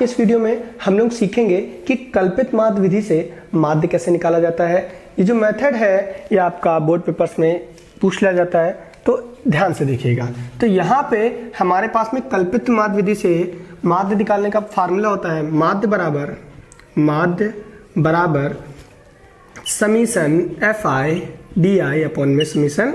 इस वीडियो में हम लोग सीखेंगे कि कल्पित माध्य विधि से माध्य कैसे निकाला जाता है। ये जो मेथड है ये आपका बोर्ड पेपर्स में पूछ लिया जाता है, तो ध्यान से देखिएगा। तो यहाँ पे हमारे पास में कल्पित माध्य विधि से माध्य निकालने का फार्मूला होता है माध्य बराबर summation F I D I upon में समीशन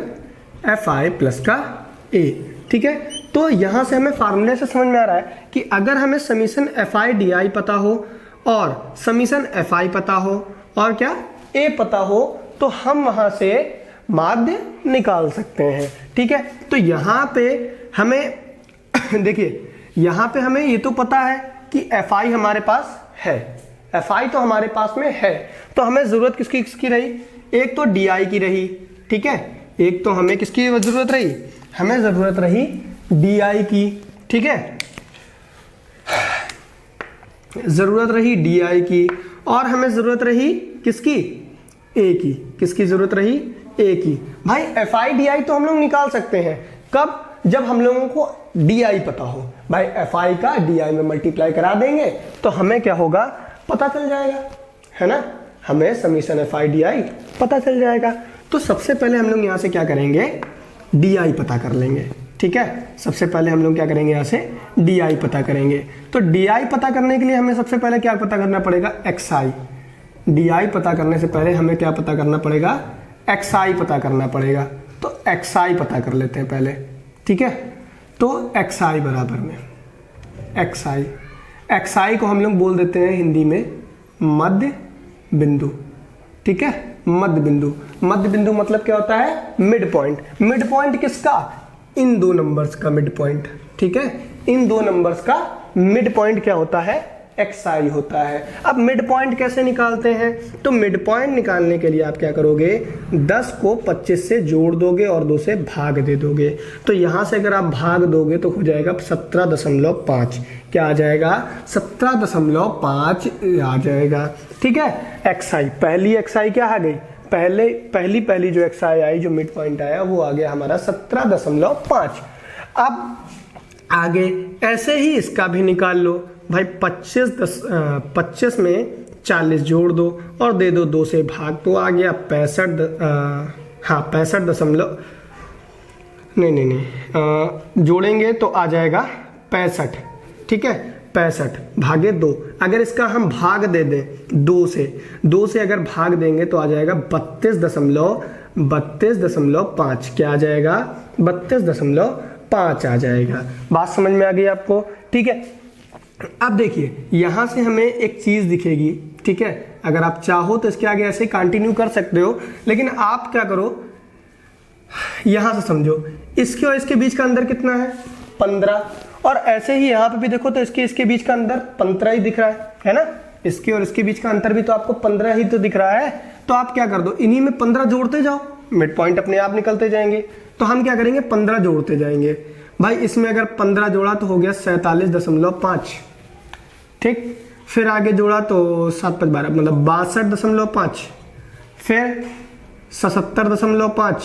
एफ आई प्लस का ए। ठीक है, तो यहां से हमें फार्मूले से समझ में आ रहा है कि अगर हमें summation F I D I पता हो और समीशन एफ आई पता हो और क्या ए पता हो, तो हम वहां से माध्य निकाल सकते हैं। ठीक है, तो यहां पे हमें देखिए, यहां पे हमें ये तो पता है कि एफ आई हमारे पास है, एफ आई तो हमारे पास में है, तो हमें जरूरत किसकी रही? एक तो डी आई की रही। ठीक है, एक तो हमें किसकी जरूरत रही? हमें जरूरत रही डी आई की। ठीक है, जरूरत रही डी आई की और हमें जरूरत रही किसकी? ए की। किसकी जरूरत रही? ए की। भाई एफ आई डी आई तो हम लोग निकाल सकते हैं, कब? जब हम लोगों को डी आई पता हो। भाई एफ आई का डी आई में मल्टीप्लाई करा देंगे तो हमें क्या होगा? पता चल जाएगा, है ना? हमें summation F I D I पता चल जाएगा। तो सबसे पहले हम लोग यहाँ से क्या करेंगे? डी आई पता कर लेंगे। ठीक है, सबसे पहले हम लोग क्या करेंगे? यहाँ से डी आई पता करेंगे। तो डी आई पता करने के लिए हमें सबसे पहले क्या पता करना पड़ेगा? X I. डी आई पता करने से पहले हमें क्या पता करना पड़ेगा? एक्स आई पता करना पड़ेगा। तो एक्स आई पता कर लेते हैं पहले। ठीक है, तो एक्स आई बराबर में एक्स आई को हम लोग बोल देते हैं हिंदी में मध्य बिंदु। ठीक है, मध्य बिंदु मतलब क्या होता है? Mid point. मिड पॉइंट किसका? इन दो नंबर्स का मिड पॉइंट। ठीक है, इन दो नंबर्स का मिड पॉइंट क्या होता है? एक्स आई होता है। अब मिड पॉइंट कैसे निकालते हैं? तो मिड पॉइंट निकालने के लिए आप क्या करोगे? 10 को 25 से जोड़ दोगे और 2 से भाग दे दोगे। तो यहां से अगर आप भाग दोगे तो हो जाएगा 17.5। क्या आ जाएगा? 17.5 आ जाएगा। ठीक है, एक्स आई, पहली एक्स आई क्या आ गई? पहली जो एक्स आई आई, जो मिड पॉइंट आया वो आ गया हमारा 17.5। अब आगे ऐसे ही इसका भी निकाल लो। भाई 25 में 40 जोड़ दो और दे दो 2 से भाग, तो आ गया 65 दशमलव नहीं जोड़ेंगे तो आ जाएगा 65। ठीक है, 65 भागे 2। अगर इसका हम भाग दे दें 2 से अगर भाग देंगे तो आ जाएगा 32.5। क्या आ जाएगा? 32.5 आ जाएगा। बात समझ में आ गई आपको? ठीक है, अब देखिए यहां से हमें एक चीज दिखेगी। ठीक है, अगर आप चाहो तो इसके आगे ऐसे कंटिन्यू कर सकते हो, लेकिन आप क्या करो, यहां से समझो, इसके और इसके बीच का अंदर कितना है? 15। और ऐसे ही यहाँ पे भी देखो तो इसके बीच का अंदर 15 ही दिख रहा है ना? इसके और इसके बीच का अंतर भी तो आपको 15 ही तो दिख रहा है। तो आप क्या कर दो, इन्हीं में 15 जोड़ते जाओ, मिड पॉइंट अपने आप निकलते जाएंगे। तो हम क्या करेंगे? 15 जोड़ते जाएंगे। भाई इसमें अगर 15 जोड़ा तो हो गया 47.5। ठीक, फिर आगे जोड़ा तो 7 5 12 मतलब 62.5, फिर 77.5,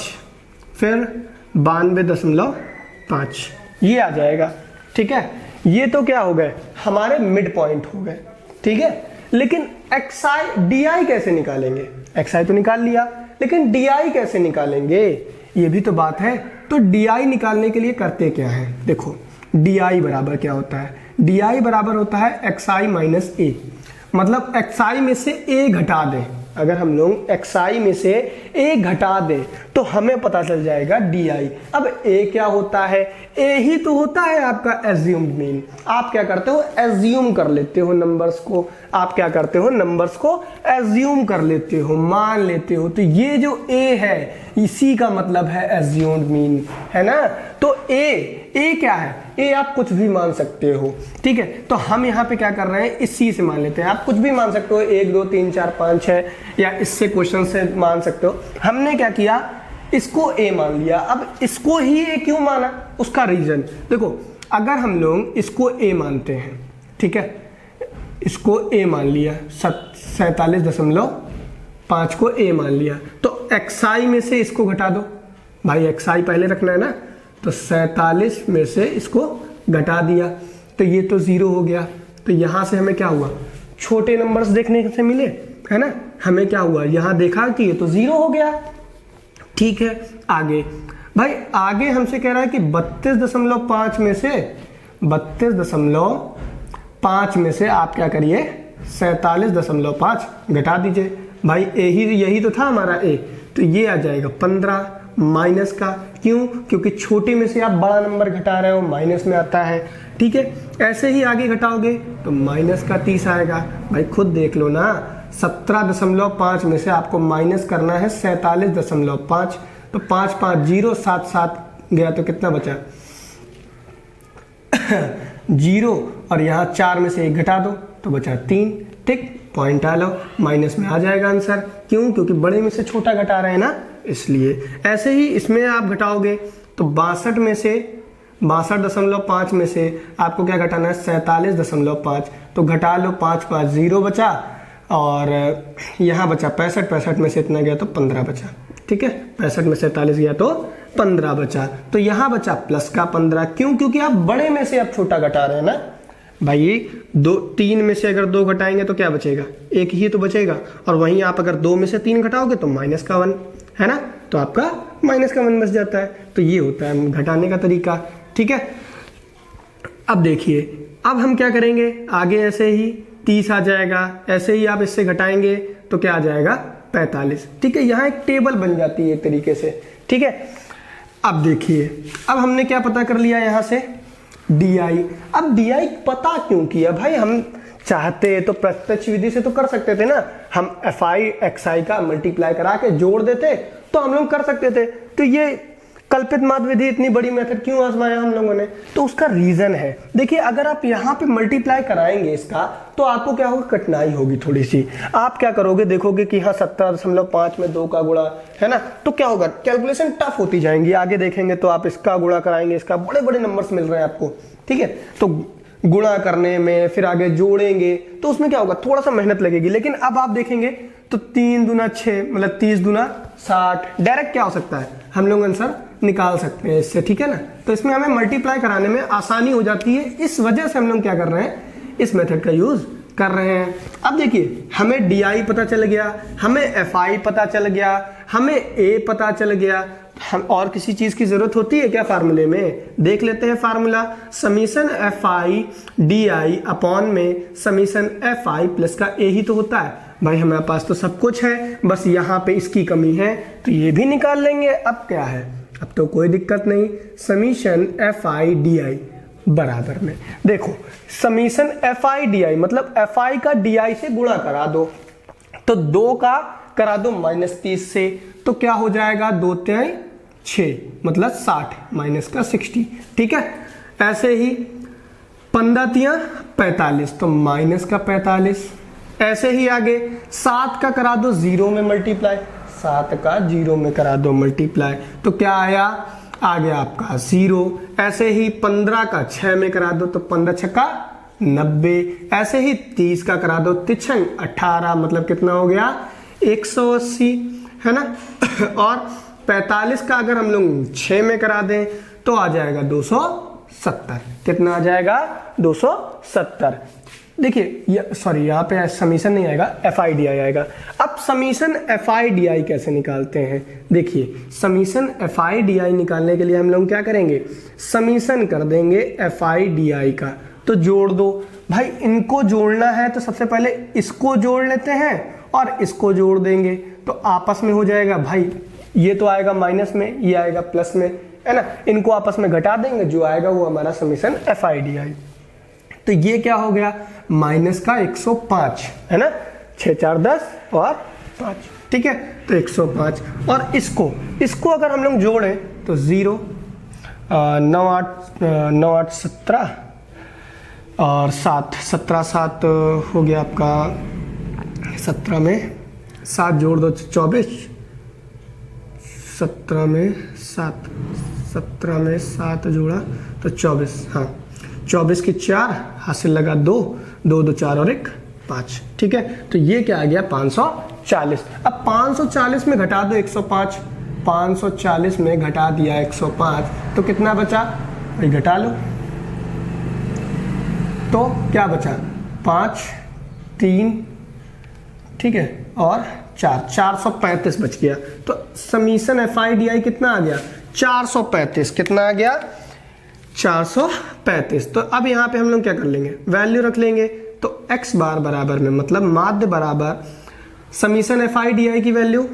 फिर 92.5, ये आ जाएगा। ठीक है, ये तो क्या हो गए? हमारे मिड पॉइंट हो गए। ठीक है, लेकिन एक्स आई डी आई कैसे निकालेंगे? एक्स आई तो निकाल लिया, लेकिन डी आई कैसे निकालेंगे? ये भी तो बात है। तो डी आई निकालने के लिए करते क्या है? देखो, डी आई बराबर क्या होता है? डी आई बराबर होता है एक्स आई माइनस ए। मतलब एक्स आई में से ए घटा दें। अगर हम लोग एक्स आई में से ए घटा दें तो हमें पता चल जाएगा डी आई। अब ए क्या होता है? ए ही तो होता है आपका एज्यूम्ड मीन। आप क्या करते हो? एज्यूम कर लेते हो नंबर्स को। आप क्या करते हो? नंबर्स को एज्यूम कर लेते हो, मान लेते हो। तो ये जो ए है इसी का मतलब है एज्यूम्ड मीन, है ना? तो ए क्या है? ए आप कुछ भी मान सकते हो। ठीक है, तो हम यहाँ पे क्या कर रहे हैं? इसी से मान लेते हैं। आप कुछ भी मान सकते हो, 1 2 3 4 5 है, या इससे क्वेश्चन से मान सकते हो। हमने क्या किया? इसको ए मान लिया। अब इसको ही ए क्यों माना? उसका रीजन देखो, अगर हम लोग इसको ए मानते हैं, ठीक है, इसको ए मान लिया, 47.5 को ए मान लिया, तो एक्स आई में से इसको घटा दो। भाई एक्स आई पहले रखना है ना, तो 47 में से इसको घटा दिया तो ये तो 0 हो गया। तो यहाँ से हमें क्या हुआ, छोटे नंबर्स देखने से मिले, है ना। हमें क्या हुआ, यहाँ देखा कि ये तो 0 हो गया। ठीक है, आगे भाई, आगे हमसे कह रहा है कि 32.5 में से 32.5 में से आप क्या करिए, 47.5 घटा दीजिए। भाई यही तो था हमारा ए, तो ये आ जाएगा 15 माइनस का, क्यों, क्योंकि छोटे में से आप बड़ा नंबर घटा रहे हो, माइनस में आता है। ठीक है, ऐसे ही आगे घटाओगे तो माइनस का 30 आएगा। भाई खुद देख लो ना, 17.5 में से आपको माइनस करना है 47.5, तो 5 5 0 7 7 गया तो कितना बचा 0, और यहाँ 4 में से 1 घटा दो तो बचा 3। ठीक, पॉइंट डालो, माइनस में आ जाएगा आंसर, क्यों, क्योंकि बड़े में से छोटा घटा रहे हैं ना, इसलिए। ऐसे ही इसमें आप घटाओगे तो 62 में से 62.5 में से आपको क्या घटाना है, 47.5, तो घटा लो, 5 5 0 बचा, और यहाँ बचा 65, 65 में से इतना गया तो 15 बचा। ठीक है, 65 में से 47 गया तो 15 बचा, तो यहाँ बचा प्लस का 15, क्यों, क्योंकि आप बड़े में से आप छोटा घटा रहे हैं ना। भाई 3 में से अगर 2 घटाएंगे तो क्या बचेगा, 1 ही तो बचेगा, और वहीं आप अगर 2 में से 3 घटाओगे तो माइनस का 1, है ना, तो आपका माइनस का 1 बच जाता है। तो ये होता है घटाने का तरीका। ठीक है, अब देखिए, अब हम क्या करेंगे, आगे ऐसे ही 30 आ जाएगा, ऐसे ही आप इससे घटाएंगे तो क्या आ जाएगा 45। ठीक है, यहाँ एक टेबल बन जाती है एक तरीके से। ठीक है, अब देखिए, अब हमने क्या पता कर लिया यहाँ से, DI। अब DI पता क्यों किया भाई, हम चाहते तो प्रत्यक्ष विधि से तो कर सकते थे ना, हम FI XI का मल्टीप्लाई करा के जोड़ देते तो हम लोग कर सकते थे। तो ये कल्पित माध्य विधि इतनी बड़ी मेथड क्यों आजमाया हम लोगों ने, तो उसका रीजन है। देखिए, अगर आप यहाँ पे मल्टीप्लाई कराएंगे इसका तो आपको क्या होगा, कठिनाई होगी थोड़ी सी। आप क्या करोगे, देखोगे कि हाँ 17.5 में 2 का गुणा है ना, तो क्या होगा, कैलकुलेशन टफ होती जाएंगी। आगे देखेंगे तो आप इसका गुणा कराएंगे, इसका बड़े बड़े नंबर्स मिल रहे हैं आपको। ठीक है, तो गुणा करने में फिर आगे जोड़ेंगे तो उसमें क्या होगा, थोड़ा सा मेहनत लगेगी। लेकिन अब आप देखेंगे तो 3 दूना 6 मतलब 30 दूना 60, डायरेक्ट क्या हो सकता है, हम लोग आंसर निकाल सकते हैं इससे। ठीक है ना, तो इसमें हमें मल्टीप्लाई कराने में आसानी हो जाती है, इस वजह से हम लोग क्या कर रहे हैं, इस मेथड का यूज कर रहे हैं। अब देखिए, हमें DI पता चल गया, हमें FI पता चल गया, हमें A पता चल गया, हम और किसी चीज की जरूरत होती है क्या फार्मूले में, देख लेते हैं formula, summation FI DI upon में समीशन FI प्लस का A ही तो होता है। भाई हमारे पास तो सब कुछ है, बस यहाँ पे इसकी कमी है, तो ये भी निकाल लेंगे। अब क्या है, अब तो कोई दिक्कत नहीं, समीशन FI DI बराबर में, देखो समीशन FI DI मतलब FI का DI से गुणा करा दो, तो 2 का करा दो -30 से, तो क्या हो जाएगा, 2 3 6 मतलब 60 माइनस का 60। ठीक है, ऐसे ही 15 3 45 तो माइनस का 45। ऐसे ही आगे 7 का करा दो 0 में मल्टीप्लाई, 7 का 0 में करा दो मल्टीप्लाई, तो क्या आया, आ गया आपका 0। ऐसे ही 15 का 6 में करा दो तो 15 छक्का 90। ऐसे ही 30 का करा दो 3 18 मतलब कितना हो गया 180, है ना। और 45 का अगर हम लोग 6 में करा दें तो आ जाएगा 270। कितना आ जाएगा 270। देखिए सॉरी, यहाँ पे समीशन नहीं आएगा, FI/DI आएगा। अब समीशन FI/DI कैसे निकालते हैं, देखिए समीशन FI/DI निकालने के लिए हम लोग क्या करेंगे, समीशन कर देंगे FI/DI का, तो जोड़ दो। भाई इनको जोड़ना है तो सबसे पहले इसको जोड़ लेते हैं और इसको जोड़ देंगे तो आपस में हो जाएगा। भाई ये तो आएगा माइनस में, ये आएगा प्लस में, है ना। इनको आपस में घटा देंगे, जो आएगा वो हमारा समीशन FI/DI। तो ये क्या हो गया, माइनस का 105, है ना, 6 4 10 और 5, ठीक है, तो 105। और इसको अगर हम लोग जोड़ें तो 0 9 8 17 और 7 17 7 हो गया आपका, 17 में 7 जोड़ दो 24, 17 में 7 17 में 7 जोड़ा तो 24, हाँ 24 की 4 हासिल लगा 2 2 2 4 और 1 5, ठीक है। तो ये क्या आ गया 540। अब 540 में घटा दो 105, 540 में घटा दिया 105 तो कितना बचा, भाई घटा लो, तो क्या बचा 5 3 ठीक है और 435 बच गया। तो summation F I D I कितना आ गया 435। कितना आ गया 435। तो अब यहाँ पे हम लोग क्या कर लेंगे वैल्यू रख लेंगे। तो x बार बराबर में मतलब माध्य बराबर summation F I D I की वैल्यू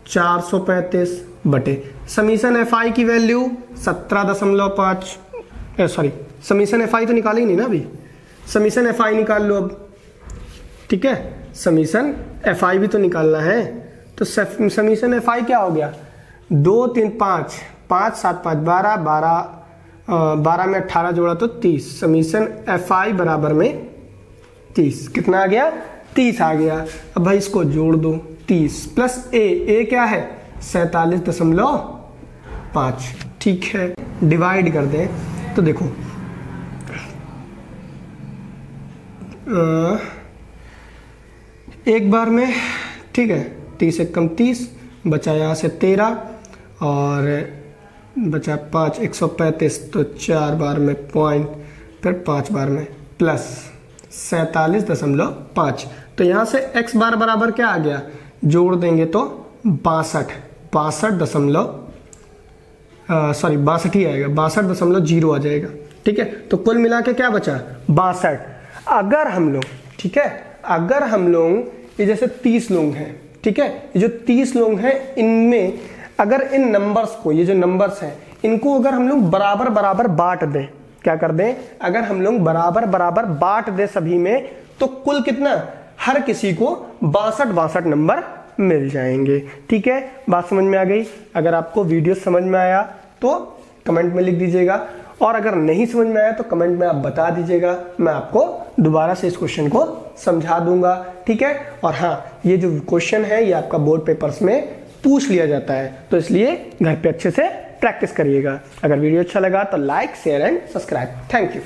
435 बटे समीशन एफ आई की value 17.5 sorry summation F I तो निकाले ही नहीं ना अभी, समीशन एफ आई निकाल लो अब। ठीक है समीशन एफ आई भी तो निकालना है। तो समीशन एफ आई क्या हो गया 2 3 5 5 7 5 12 12 में 18 जोड़ा तो 30। समीशन एफ आई बराबर में 30। कितना आ गया 30 आ गया। अब भाई इसको जोड़ दो 30 प्लस ए क्या है 47.5। ठीक है डिवाइड कर दें तो देखो एक बार में ठीक है 30 एक कम 30 बचा यहाँ से 13 और बचा 5 135 तो 4 बार में पॉइंट फिर 5 बार में प्लस 47.5। तो यहाँ से x बार बराबर क्या आ गया जोड़ देंगे तो 62 ही आएगा 62.0 आ जाएगा। ठीक है तो कुल मिला के क्या बचा 62। अगर हम लोग ठीक है अगर हम लोग ये जैसे 30 लोग हैं ठीक है ये जो 30 लोग हैं इनमें अगर इन नंबर्स को ये जो नंबर्स हैं इनको अगर हम लोग बराबर बराबर बांट दें क्या कर दें अगर हम लोग बराबर बराबर बांट दें सभी में तो कुल कितना हर किसी को 62 नंबर मिल जाएंगे। ठीक है बात समझ में आ गई। अगर आपको वीडियो समझ में आया तो कमेंट में लिख दीजिएगा और अगर नहीं समझ में आया तो कमेंट में आप बता दीजिएगा, मैं आपको दोबारा से इस क्वेश्चन को समझा दूंगा। ठीक है और हाँ ये जो क्वेश्चन है ये आपका बोर्ड पेपर्स में पूछ लिया जाता है तो इसलिए घर पे अच्छे से प्रैक्टिस करिएगा। अगर वीडियो अच्छा लगा तो like share and subscribe. Thank you.